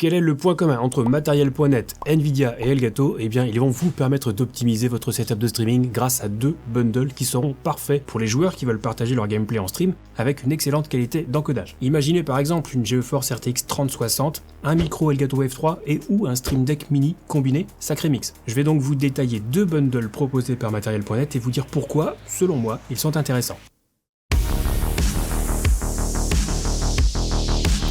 Quel est le point commun entre Material.net, Nvidia et Elgato? Eh bien, ils vont vous permettre d'optimiser votre setup de streaming grâce à deux bundles qui seront parfaits pour les joueurs qui veulent partager leur gameplay en stream avec une excellente qualité d'encodage. Imaginez par exemple une GeForce RTX 3060, un micro Elgato Wave 3 et ou un Stream Deck Mini combiné, sacré mix. Je vais donc vous détailler deux bundles proposés par Material.net et vous dire pourquoi, selon moi, ils sont intéressants.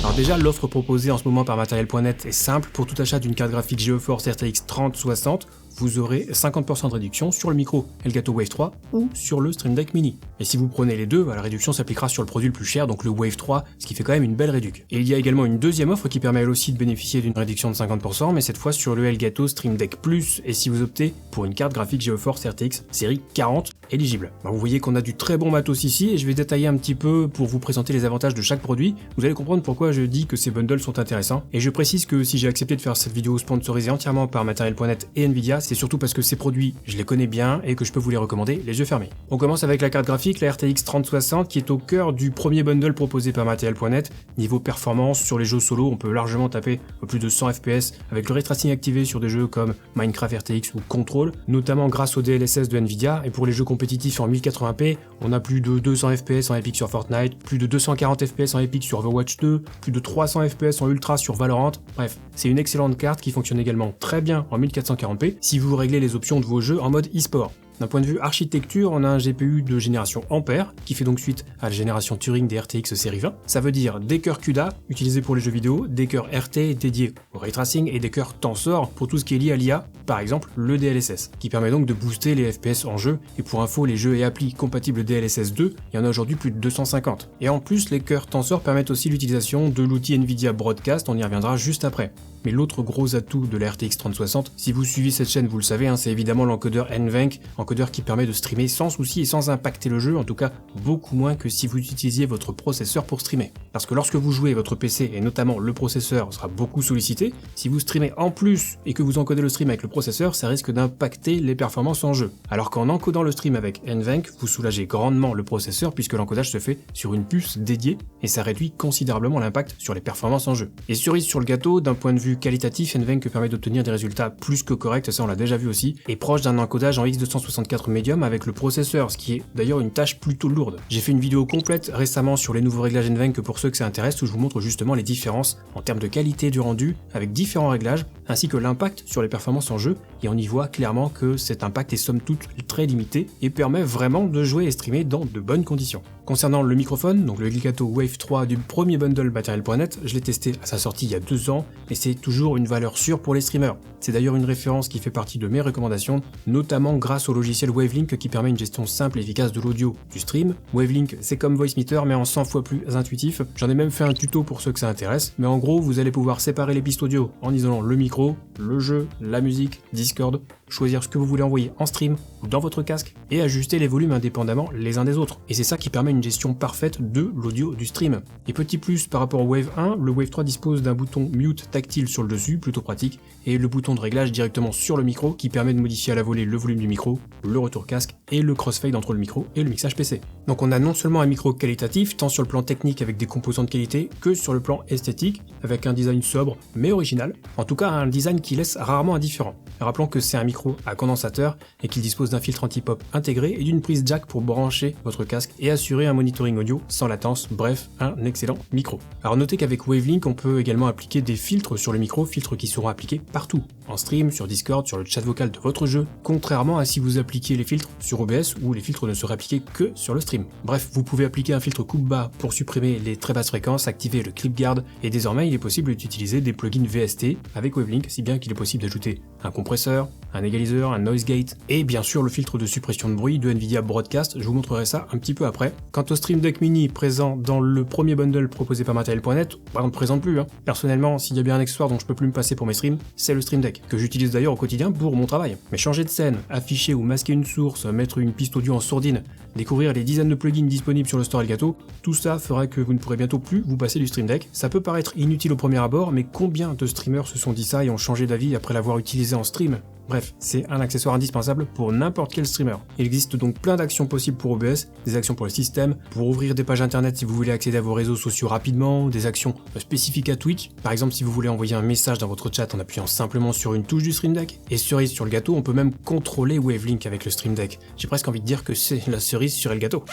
Alors déjà, l'offre proposée en ce moment par Material.net est simple. Pour tout achat d'une carte graphique GeForce RTX 3060, vous aurez 50% de réduction sur le micro Elgato Wave 3 ou sur le Stream Deck Mini. Et si vous prenez les deux, la réduction s'appliquera sur le produit le plus cher, donc le Wave 3, ce qui fait quand même une belle réduction. Et il y a également une deuxième offre qui permet elle aussi de bénéficier d'une réduction de 50%, mais cette fois sur le Elgato Stream Deck Plus, et si vous optez pour une carte graphique GeForce RTX série 40 éligible. Alors vous voyez qu'on a du très bon matos ici, et je vais détailler un petit peu pour vous présenter les avantages de chaque produit. Vous allez comprendre pourquoi je dis que ces bundles sont intéressants. Et je précise que si j'ai accepté de faire cette vidéo sponsorisée entièrement par Material.net et Nvidia, c'est surtout parce que ces produits, je les connais bien et que je peux vous les recommander les yeux fermés. On commence avec la carte graphique, la RTX 3060, qui est au cœur du premier bundle proposé par Material.net. Niveau performance, sur les jeux solo, on peut largement taper plus de 100 FPS avec le ray tracing activé sur des jeux comme Minecraft RTX ou Control, notamment grâce au DLSS de Nvidia. Et pour les jeux compétitifs en 1080p, on a plus de 200 FPS en Epic sur Fortnite, plus de 240 FPS en Epic sur Overwatch 2, plus de 300 FPS en Ultra sur Valorant. Bref, c'est une excellente carte qui fonctionne également très bien en 1440p si vous réglez les options de vos jeux en mode e-sport. D'un point de vue architecture, on a un GPU de génération Ampère, qui fait donc suite à la génération Turing des RTX série 20. Ça veut dire des cœurs CUDA, utilisés pour les jeux vidéo, des cœurs RT dédiés au ray tracing et des cœurs Tensor pour tout ce qui est lié à l'IA, par exemple le DLSS, qui permet donc de booster les FPS en jeu. Et pour info, les jeux et applis compatibles DLSS 2, il y en a aujourd'hui plus de 250. Et en plus, les cœurs Tensor permettent aussi l'utilisation de l'outil Nvidia Broadcast, on y reviendra juste après. Mais l'autre gros atout de la RTX 3060, si vous suivez cette chaîne, vous le savez, c'est évidemment l'encodeur NVENC, encodeur qui permet de streamer sans souci et sans impacter le jeu, en tout cas beaucoup moins que si vous utilisiez votre processeur pour streamer. Parce que lorsque vous jouez, votre PC et notamment le processeur sera beaucoup sollicité. Si vous streamez en plus et que vous encodez le stream avec le processeur, ça risque d'impacter les performances en jeu. Alors qu'en encodant le stream avec NVENC, vous soulagez grandement le processeur puisque l'encodage se fait sur une puce dédiée et ça réduit considérablement l'impact sur les performances en jeu. Et cerise sur le gâteau, d'un point de vue qualitatif, NVENC permet d'obtenir des résultats plus que corrects, ça on l'a déjà vu aussi, et proche d'un encodage en X264 Medium avec le processeur, ce qui est d'ailleurs une tâche plutôt lourde. J'ai fait une vidéo complète récemment sur les nouveaux réglages NVENC pour ceux que ça intéresse, où je vous montre justement les différences en termes de qualité du rendu avec différents réglages, ainsi que l'impact sur les performances en jeu, et on y voit clairement que cet impact est somme toute très limité et permet vraiment de jouer et streamer dans de bonnes conditions. Concernant le microphone, donc le Elgato Wave 3 du premier bundle Material.net, je l'ai testé à sa sortie il y a 2 ans, et c'est toujours une valeur sûre pour les streamers. C'est d'ailleurs une référence qui fait partie de mes recommandations, notamment grâce au logiciel Wavelink qui permet une gestion simple et efficace de l'audio du stream. Wavelink, c'est comme Voicemeeter mais en 100 fois plus intuitif. J'en ai même fait un tuto pour ceux que ça intéresse, mais en gros, vous allez pouvoir séparer les pistes audio en isolant le micro, le jeu, la musique, Discord, choisir ce que vous voulez envoyer en stream ou dans votre casque et ajuster les volumes indépendamment les uns des autres. Et c'est ça qui permet une gestion parfaite de l'audio du stream. Et petit plus par rapport au Wave 1, le Wave 3 dispose d'un bouton mute tactile sur le dessus, plutôt pratique, et le bouton de réglage directement sur le micro qui permet de modifier à la volée le volume du micro, le retour casque et le crossfade entre le micro et le mixage PC. Donc on a non seulement un micro qualitatif, tant sur le plan technique avec des composants de qualité que sur le plan esthétique, avec un design sobre mais original, en tout cas un design qui laisse rarement indifférent. Rappelons que c'est un micro à condensateur et qu'il dispose d'un filtre anti-pop intégré et d'une prise jack pour brancher votre casque et assurer un monitoring audio sans latence, bref, un excellent micro. Alors notez qu'avec Wavelink, on peut également appliquer des filtres sur le micro, filtres qui seront appliqués partout, en stream, sur Discord, sur le chat vocal de votre jeu, contrairement à si vous appliquiez les filtres sur OBS où les filtres ne seraient appliqués que sur le stream. Bref, vous pouvez appliquer un filtre coupe bas pour supprimer les très basses fréquences, activer le clip guard, et désormais il est possible d'utiliser des plugins VST avec Wavelink, si bien qu'il est possible d'ajouter un compresseur, un égaliseur, un noise gate, et bien sûr le filtre de suppression de bruit de Nvidia Broadcast, je vous montrerai ça un petit peu après. Quant au Stream Deck Mini présent dans le premier bundle proposé par Material.net, on ne présente plus. Personnellement, s'il y a bien un accessoire dont je peux plus me passer pour mes streams, c'est le Stream Deck, que j'utilise d'ailleurs au quotidien pour mon travail. Mais changer de scène, afficher ou masquer une source, mettre une piste audio en sourdine, découvrir les dizaines de plugins disponibles sur le store Elgato, tout ça fera que vous ne pourrez bientôt plus vous passer du Stream Deck. Ça peut paraître inutile au premier abord, mais combien de streamers se sont dit ça et ont changé d'avis après l'avoir utilisé en stream stream. Bref, c'est un accessoire indispensable pour n'importe quel streamer. Il existe donc plein d'actions possibles pour OBS, des actions pour le système, pour ouvrir des pages internet si vous voulez accéder à vos réseaux sociaux rapidement, des actions spécifiques à Twitch, par exemple si vous voulez envoyer un message dans votre chat en appuyant simplement sur une touche du Stream Deck, et cerise sur le gâteau, on peut même contrôler Wavelink avec le Stream Deck. J'ai presque envie de dire que c'est la cerise sur le gâteau.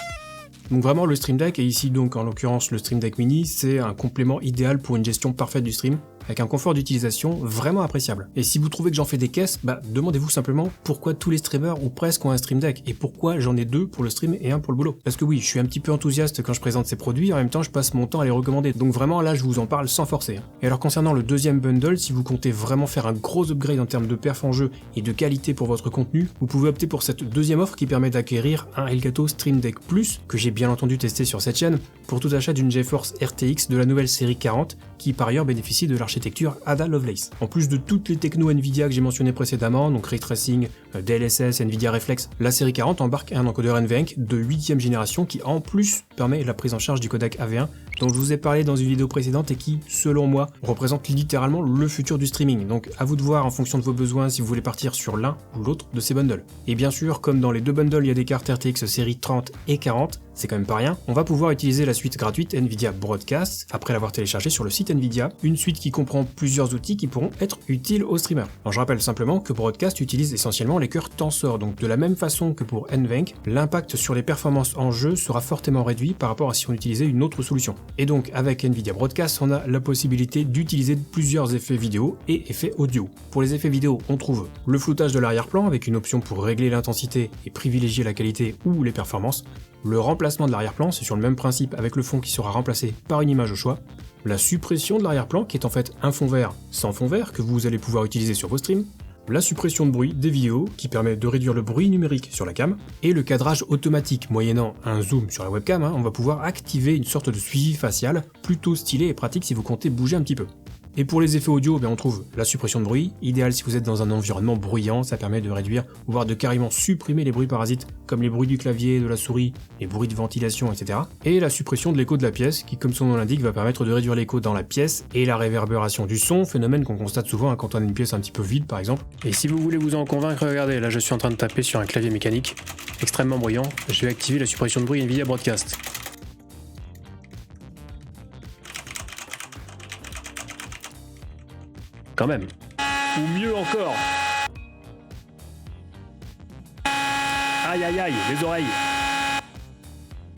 Donc vraiment le Stream Deck, et ici donc en l'occurrence le Stream Deck Mini, c'est un complément idéal pour une gestion parfaite du stream, avec un confort d'utilisation vraiment appréciable. Et si vous trouvez que j'en fais des caisses, demandez-vous simplement pourquoi tous les streamers ou presque ont un Stream Deck, et pourquoi j'en ai deux pour le stream et un pour le boulot. Parce que oui, je suis un petit peu enthousiaste quand je présente ces produits, en même temps je passe mon temps à les recommander, donc vraiment là je vous en parle sans forcer. Et alors concernant le deuxième bundle, si vous comptez vraiment faire un gros upgrade en termes de perf en jeu et de qualité pour votre contenu, vous pouvez opter pour cette deuxième offre qui permet d'acquérir un Elgato Stream Deck Plus, que j'ai bien entendu testé sur cette chaîne, pour tout achat d'une GeForce RTX de la nouvelle série 40, qui par ailleurs bénéficie de l'architecture Ada Lovelace. En plus de toutes les technos Nvidia que j'ai mentionnées précédemment, donc Ray Tracing, DLSS, Nvidia Reflex, la série 40 embarque un encodeur NVENC de 8ème génération qui en plus permet la prise en charge du codec AV1 dont je vous ai parlé dans une vidéo précédente et qui, selon moi, représente littéralement le futur du streaming. Donc à vous de voir en fonction de vos besoins si vous voulez partir sur l'un ou l'autre de ces bundles. Et bien sûr, comme dans les deux bundles, il y a des cartes RTX série 30 et 40, c'est quand même pas rien, on va pouvoir utiliser la suite gratuite Nvidia Broadcast après l'avoir téléchargée sur le site Nvidia, une suite qui comprend plusieurs outils qui pourront être utiles aux streamers. Alors je rappelle simplement que Broadcast utilise essentiellement les cœurs Tensor, donc de la même façon que pour NVENC, l'impact sur les performances en jeu sera fortement réduit par rapport à si on utilisait une autre solution. Et donc avec Nvidia Broadcast, on a la possibilité d'utiliser plusieurs effets vidéo et effets audio. Pour les effets vidéo, on trouve le floutage de l'arrière-plan avec une option pour régler l'intensité et privilégier la qualité ou les performances. Le remplacement de l'arrière-plan, c'est sur le même principe avec le fond qui sera remplacé par une image au choix. La suppression de l'arrière-plan qui est en fait un fond vert sans fond vert que vous allez pouvoir utiliser sur vos streams. La suppression de bruit des vidéos qui permet de réduire le bruit numérique sur la cam, et le cadrage automatique moyennant un zoom sur la webcam, on va pouvoir activer une sorte de suivi facial plutôt stylé et pratique si vous comptez bouger un petit peu. Et pour les effets audio, on trouve la suppression de bruit, idéal si vous êtes dans un environnement bruyant, ça permet de réduire, voire de carrément supprimer les bruits parasites, comme les bruits du clavier, de la souris, les bruits de ventilation, etc. Et la suppression de l'écho de la pièce, qui comme son nom l'indique, va permettre de réduire l'écho dans la pièce et la réverbération du son, phénomène qu'on constate souvent quand on a une pièce un petit peu vide par exemple. Et si vous voulez vous en convaincre, regardez, là je suis en train de taper sur un clavier mécanique, extrêmement bruyant, je vais activer la suppression de bruit Nvidia Broadcast. Quand même. Ou mieux encore. Aïe aïe aïe, les oreilles.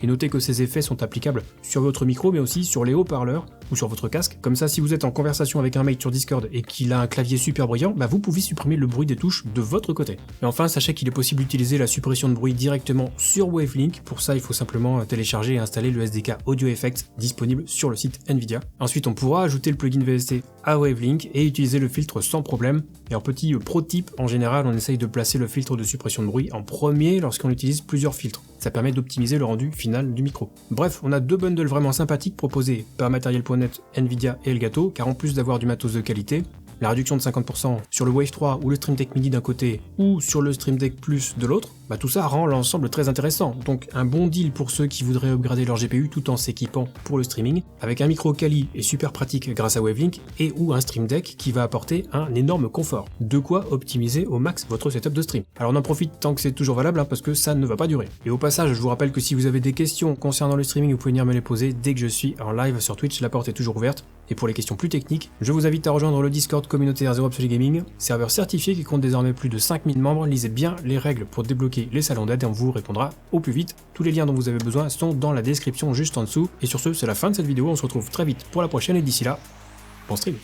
Et notez que ces effets sont applicables sur votre micro mais aussi sur les haut-parleurs ou sur votre casque. Comme ça, si vous êtes en conversation avec un mec sur Discord et qu'il a un clavier super bruyant, vous pouvez supprimer le bruit des touches de votre côté. Et enfin, sachez qu'il est possible d'utiliser la suppression de bruit directement sur Wavelink. Pour ça, il faut simplement télécharger et installer le SDK Audio Effects disponible sur le site Nvidia. Ensuite, on pourra ajouter le plugin VST à Wavelink et utiliser le filtre sans problème. Et en petit pro tip, en général, on essaye de placer le filtre de suppression de bruit en premier lorsqu'on utilise plusieurs filtres. Ça permet d'optimiser le rendu final du micro. Bref, on a deux bundles vraiment sympathiques proposés par Material.net, Nvidia et Elgato, car en plus d'avoir du matos de qualité, la réduction de 50% sur le Wave 3 ou le Stream Deck Mini d'un côté ou sur le Stream Deck Plus de l'autre, tout ça rend l'ensemble très intéressant. Donc un bon deal pour ceux qui voudraient upgrader leur GPU tout en s'équipant pour le streaming, avec un micro quali et super pratique grâce à Wavelink et ou un Stream Deck qui va apporter un énorme confort. De quoi optimiser au max votre setup de stream. Alors on en profite tant que c'est toujours valable parce que ça ne va pas durer. Et au passage, je vous rappelle que si vous avez des questions concernant le streaming, vous pouvez venir me les poser dès que je suis en live sur Twitch, la porte est toujours ouverte. Et pour les questions plus techniques, je vous invite à rejoindre le Discord communautaire Zero Absolute Gaming, serveur certifié qui compte désormais plus de 5000 membres. Lisez bien les règles pour débloquer les salons d'aide et on vous répondra au plus vite. Tous les liens dont vous avez besoin sont dans la description juste en dessous. Et sur ce, c'est la fin de cette vidéo, on se retrouve très vite pour la prochaine et d'ici là, bon stream.